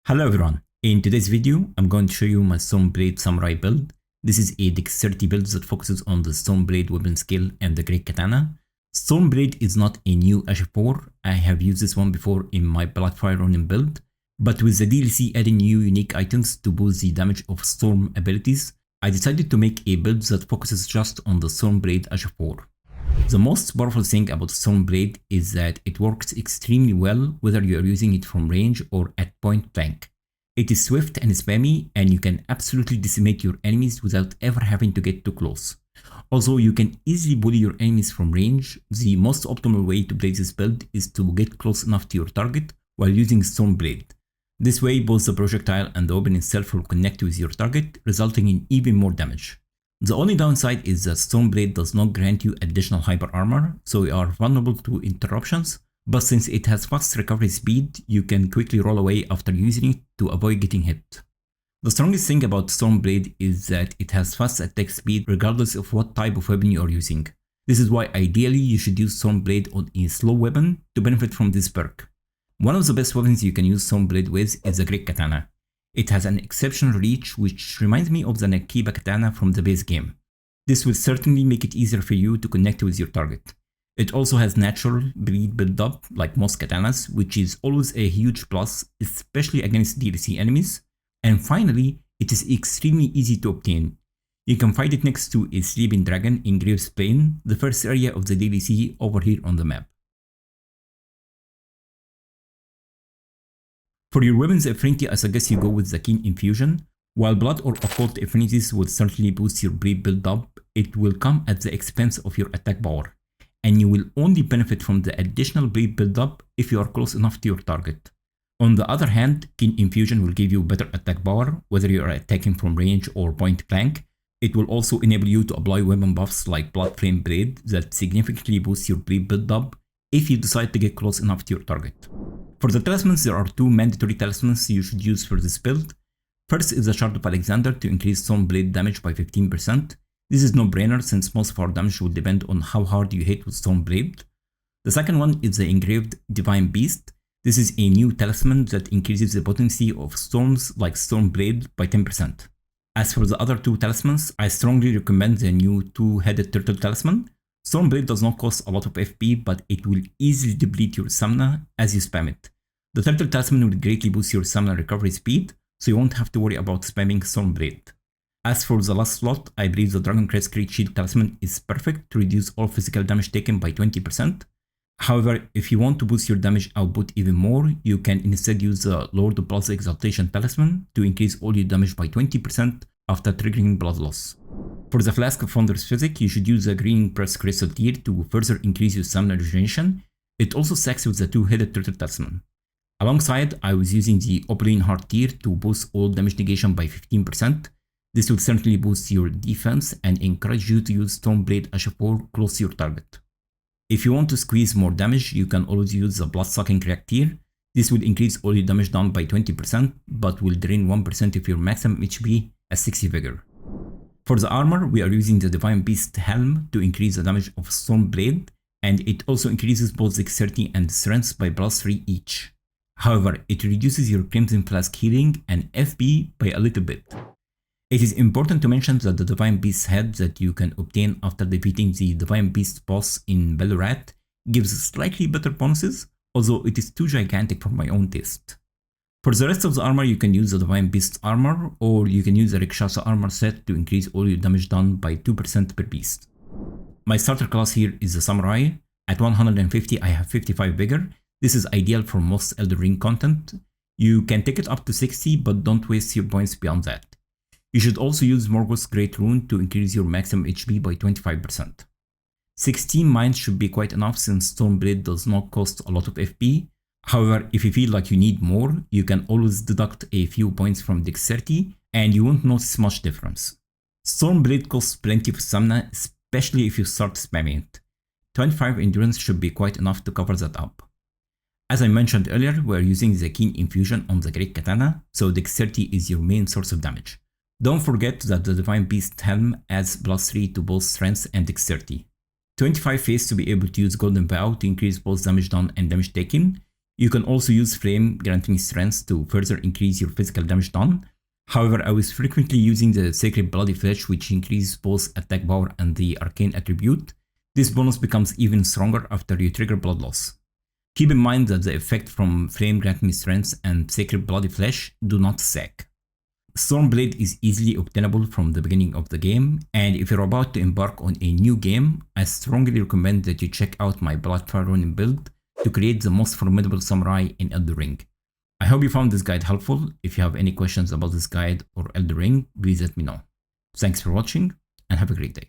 Hello everyone, in today's video I'm going to show you my Stoneblade Samurai build. This is a Dexterity build that focuses on the Stoneblade weapon skill and the Great Katana. Stoneblade is not a new H4, I have used this one before in my Blackfire Ronin build, but with the DLC adding new unique items to boost the damage of Storm abilities, I decided to make a build that focuses just on the Stoneblade H4. The most powerful thing about Stoneblade is that it works extremely well whether you are using it from range or at point blank. It is swift and spammy, and you can absolutely decimate your enemies without ever having to get too close. Also, you can easily bully your enemies from range. The most optimal way to play this build is to get close enough to your target while using Stoneblade. This way, both the projectile and the weapon itself will connect with your target, resulting in even more damage. The only downside is that Stoneblade does not grant you additional hyper armor, so you are vulnerable to interruptions, but since it has fast recovery speed, you can quickly roll away after using it to avoid getting hit. The strongest thing about Stoneblade is that it has fast attack speed regardless of what type of weapon you are using. This is why ideally you should use Stoneblade on a slow weapon to benefit from this perk. One of the best weapons you can use Stoneblade with is the Great Katana. It has an exceptional reach, which reminds me of the Nakiba Katana from the base game. This will certainly make it easier for you to connect with your target. It also has natural bleed build-up like most katanas, which is always a huge plus, especially against DLC enemies. And finally, it is extremely easy to obtain. You can find it next to a sleeping dragon in Graves Plain, the first area of the DLC over here on the map. For your weapons affinity, I suggest you go with the Keen Infusion. While blood or occult affinities will certainly boost your bleed build-up, it will come at the expense of your attack power, and you will only benefit from the additional bleed build-up if you are close enough to your target. On the other hand, Keen Infusion will give you better attack power, whether you are attacking from range or point blank. It will also enable you to apply weapon buffs like Blood Flame Blade that significantly boost your bleed build-up if you decide to get close enough to your target. For the talismans, there are two mandatory talismans you should use for this build. First is the Shard of Alexander to increase Stoneblade damage by 15%. This is no-brainer since most of our damage will depend on how hard you hit with Stoneblade. The second one is the Engraved Divine Beast. This is a new talisman that increases the potency of storms like Stoneblade by 10%. As for the other two talismans, I strongly recommend the new two-headed turtle talisman. Stoneblade does not cost a lot of FP, but it will easily deplete your stamina as you spam it. The turtle talisman will greatly boost your stamina recovery speed, so you won't have to worry about spamming Stoneblade. As for the last slot, I believe the Dragon Crest Great Shield talisman is perfect to reduce all physical damage taken by 20%. However, if you want to boost your damage output even more, you can instead use the Lord of Blood's Exaltation talisman to increase all your damage by 20% after triggering blood loss. For the Flask of Founder's Physic, you should use the Green Press Crystal tier to further increase your stamina regeneration. It also stacks with the two-headed turtle talisman. Alongside, I was using the Opaline Heart tier to boost all damage negation by 15%. This will certainly boost your defense and encourage you to use Stoneblade H4 close to your target. If you want to squeeze more damage, you can always use the Bloodsucking Crack tier. This will increase all your damage down by 20%, but will drain 1% of your maximum HP at 60 vigor. For the armor, we are using the Divine Beast Helm to increase the damage of Stoneblade, and it also increases both Dexterity and Strength by +3 each. However, it reduces your Crimson Flask healing and FP by a little bit. It is important to mention that the Divine Beast head that you can obtain after defeating the Divine Beast boss in Bellorat gives slightly better bonuses, although it is too gigantic for my own taste. For the rest of the armor, you can use the Divine Beast armor, or you can use the Rakshasa armor set to increase all your damage done by 2% per beast. My starter class here is the Samurai. At 150 I have 55 vigor. This is ideal for most Elden Ring content. You can take it up to 60, but don't waste your points beyond that. You should also use Morgoth's Great Rune to increase your maximum HP by 25%. 16 mines should be quite enough since Stoneblade does not cost a lot of FP. However, if you feel like you need more, you can always deduct a few points from Dexterity and you won't notice much difference. Stoneblade costs plenty of stamina, especially if you start spamming it. 25 endurance should be quite enough to cover that up. As I mentioned earlier, we are using the Keen Infusion on the Great Katana, so Dexterity is your main source of damage. Don't forget that the Divine Beast Helm adds +3 to both Strength and Dexterity. 25 phase to be able to use Golden Vow to increase both damage done and damage taken. You can also use Flame granting strength to further increase your physical damage done. However, I was frequently using the Sacred Bloody Flesh, which increases both attack power and the Arcane attribute. This bonus becomes even stronger after you trigger Blood Loss. Keep in mind that the effect from Flame granting strength and Sacred Bloody Flesh do not stack. Stormblade is easily obtainable from the beginning of the game, and if you're about to embark on a new game, I strongly recommend that you check out my Bloodfire Ronin build to create the most formidable samurai in Elden Ring. I hope you found this guide helpful. If you have any questions about this guide or Elden Ring, please let me know. Thanks for watching and have a great day.